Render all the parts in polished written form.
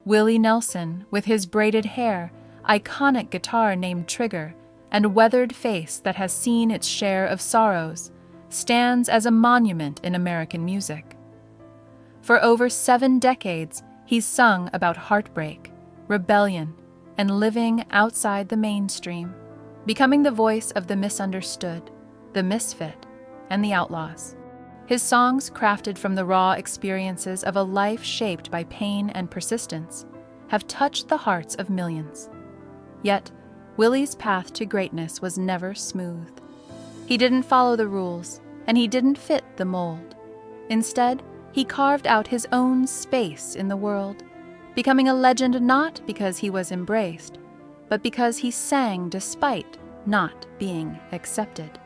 Willie Nelson, with his braided hair, iconic guitar named Trigger, and weathered face that has seen its share of sorrows, stands as a monument in American music. For over 7 decades, he's sung about heartbreak, rebellion, and living outside the mainstream, becoming the voice of the misunderstood, the misfit, and the outlaws. His songs, crafted from the raw experiences of a life shaped by pain and persistence, have touched the hearts of millions. Yet, Willie's path to greatness was never smooth. He didn't follow the rules, and he didn't fit the mold. Instead, he carved out his own space in the world, becoming a legend not because he was embraced, but because he sang despite not being accepted.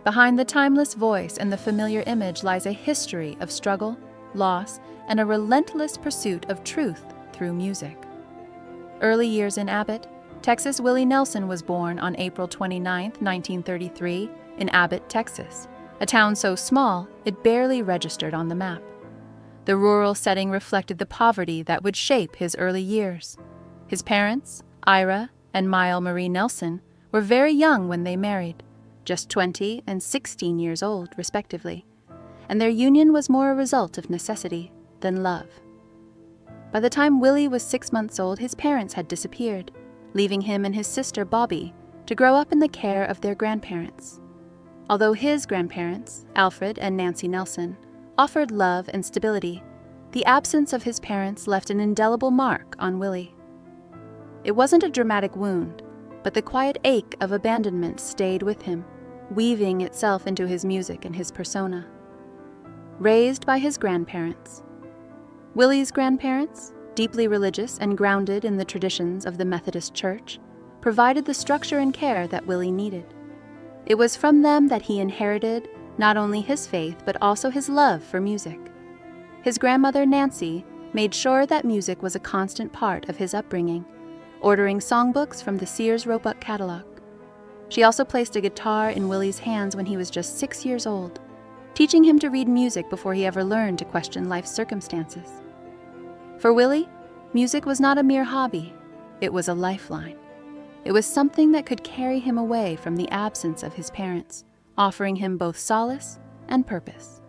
Behind the timeless voice and the familiar image lies a history of struggle, loss, and a relentless pursuit of truth through music. Early years in Abbott, Texas, Willie Nelson was born on April 29, 1933, in Abbott, Texas, a town so small it barely registered on the map. The rural setting reflected the poverty that would shape his early years. His parents, Ira and Myle Marie Nelson, were very young when they married, just 20 and 16 years old, respectively, and their union was more a result of necessity than love. By the time Willie was 6 months old, his parents had disappeared, leaving him and his sister Bobby to grow up in the care of their grandparents. Although his grandparents, Alfred and Nancy Nelson, offered love and stability, the absence of his parents left an indelible mark on Willie. It wasn't a dramatic wound, but the quiet ache of abandonment stayed with him, weaving itself into his music and his persona. Raised by his grandparents. Willie's grandparents, deeply religious and grounded in the traditions of the Methodist Church, provided the structure and care that Willie needed. It was from them that he inherited not only his faith but also his love for music. His grandmother, Nancy, made sure that music was a constant part of his upbringing, ordering songbooks from the Sears Roebuck catalog. She also placed a guitar in Willie's hands when he was just 6 years old, teaching him to read music before he ever learned to question life's circumstances. For Willie, music was not a mere hobby, it was a lifeline. It was something that could carry him away from the absence of his parents, offering him both solace and purpose.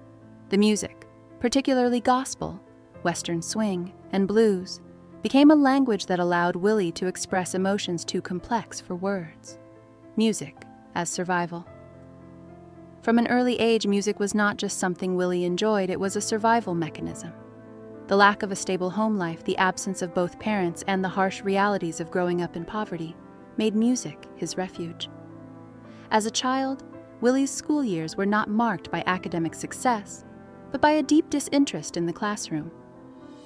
The music, particularly gospel, Western swing, and blues, became a language that allowed Willie to express emotions too complex for words. Music as survival. From an early age, music was not just something Willie enjoyed, it was a survival mechanism. The lack of a stable home life, the absence of both parents, and the harsh realities of growing up in poverty made music his refuge. As a child, Willie's school years were not marked by academic success, but by a deep disinterest in the classroom.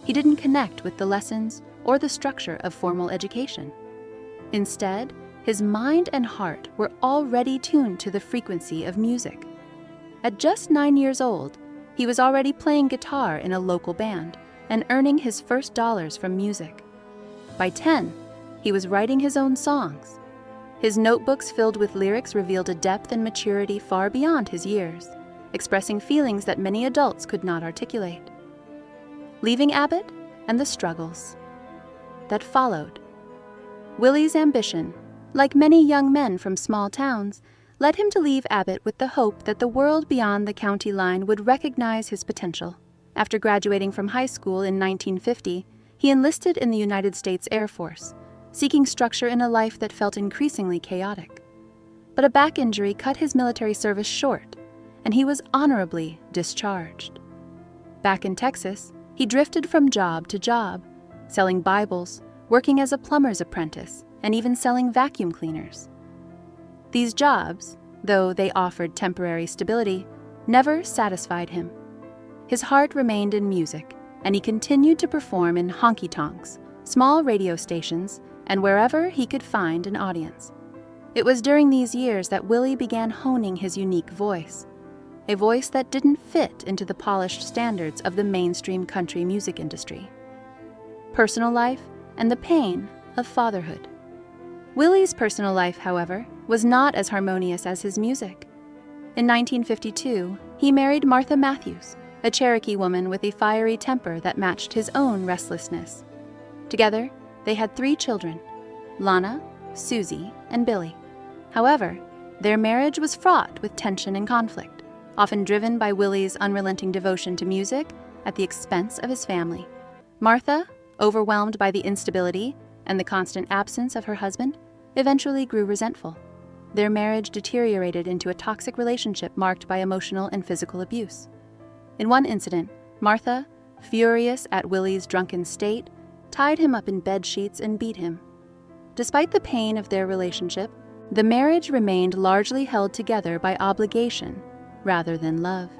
He didn't connect with the lessons or the structure of formal education. Instead, his mind and heart were already tuned to the frequency of music. At just 9 years old, he was already playing guitar in a local band and earning his first dollars from music. By 10, he was writing his own songs. His notebooks filled with lyrics revealed a depth and maturity far beyond his years, expressing feelings that many adults could not articulate. Leaving Abbott and the struggles that followed. Willie's ambition, like many young men from small towns, led him to leave Abbott with the hope that the world beyond the county line would recognize his potential. After graduating from high school in 1950, he enlisted in the United States Air Force, seeking structure in a life that felt increasingly chaotic. But a back injury cut his military service short, and he was honorably discharged. Back in Texas, he drifted from job to job, selling Bibles, working as a plumber's apprentice, and even selling vacuum cleaners. These jobs, though they offered temporary stability, never satisfied him. His heart remained in music, and he continued to perform in honky-tonks, small radio stations, and wherever he could find an audience. It was during these years that Willie began honing his unique voice, a voice that didn't fit into the polished standards of the mainstream country music industry. Personal life and the pain of fatherhood. Willie's personal life, however, was not as harmonious as his music. In 1952, he married Martha Matthews, a Cherokee woman with a fiery temper that matched his own restlessness. Together, they had 3 children, Lana, Susie, and Billy. However, their marriage was fraught with tension and conflict, often driven by Willie's unrelenting devotion to music at the expense of his family. Martha, overwhelmed by the instability and the constant absence of her husband, eventually grew resentful. Their marriage deteriorated into a toxic relationship marked by emotional and physical abuse. In one incident, Martha, furious at Willie's drunken state, tied him up in bed sheets and beat him. Despite the pain of their relationship, the marriage remained largely held together by obligation rather than love.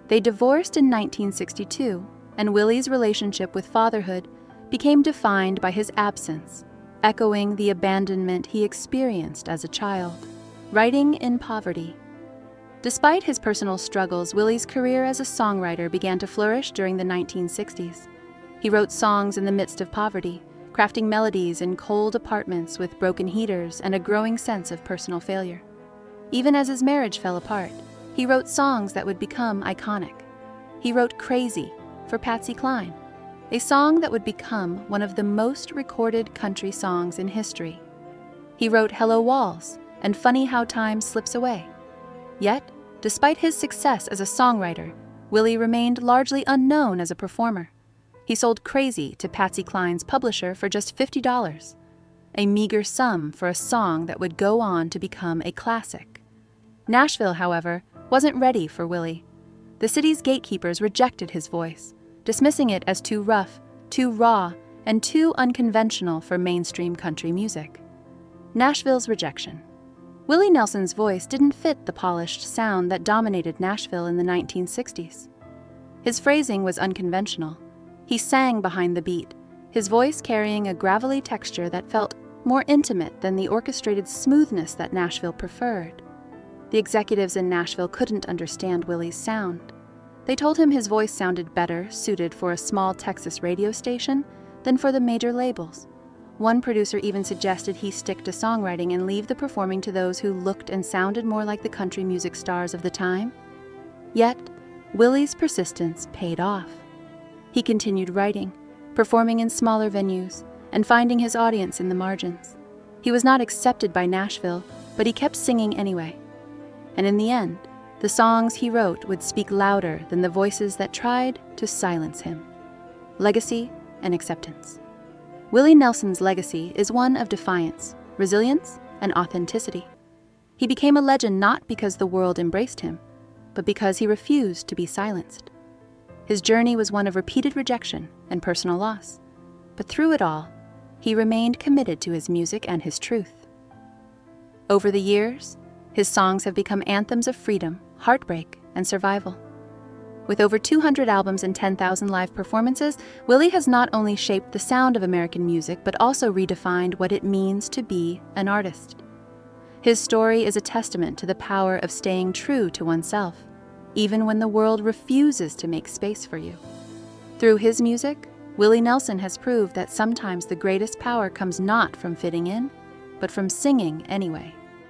They divorced in 1962, and Willie's relationship with fatherhood became defined by his absence, echoing the abandonment he experienced as a child. Writing in poverty. Despite his personal struggles, Willie's career as a songwriter began to flourish during the 1960s. He wrote songs in the midst of poverty, crafting melodies in cold apartments with broken heaters and a growing sense of personal failure. Even as his marriage fell apart, he wrote songs that would become iconic. He wrote Crazy for Patsy Cline, a song that would become one of the most recorded country songs in history. He wrote Hello Walls and Funny How Time Slips Away. Yet, despite his success as a songwriter, Willie remained largely unknown as a performer. He sold Crazy to Patsy Cline's publisher for just $50, a meager sum for a song that would go on to become a classic. Nashville, however, wasn't ready for Willie. The city's gatekeepers rejected his voice, dismissing it as too rough, too raw, and too unconventional for mainstream country music. Nashville's rejection. Willie Nelson's voice didn't fit the polished sound that dominated Nashville in the 1960s. His phrasing was unconventional. He sang behind the beat, his voice carrying a gravelly texture that felt more intimate than the orchestrated smoothness that Nashville preferred. The executives in Nashville couldn't understand Willie's sound. They told him his voice sounded better suited for a small Texas radio station than for the major labels. One producer even suggested he stick to songwriting and leave the performing to those who looked and sounded more like the country music stars of the time. Yet, Willie's persistence paid off. He continued writing, performing in smaller venues, and finding his audience in the margins. He was not accepted by Nashville, but he kept singing anyway. And in the end, the songs he wrote would speak louder than the voices that tried to silence him. Legacy and acceptance. Willie Nelson's legacy is one of defiance, resilience, and authenticity. He became a legend not because the world embraced him, but because he refused to be silenced. His journey was one of repeated rejection and personal loss, but through it all, he remained committed to his music and his truth. Over the years, his songs have become anthems of freedom, heartbreak, and survival. With over 200 albums and 10,000 live performances, Willie has not only shaped the sound of American music, but also redefined what it means to be an artist. His story is a testament to the power of staying true to oneself, even when the world refuses to make space for you. Through his music, Willie Nelson has proved that sometimes the greatest power comes not from fitting in, but from singing anyway.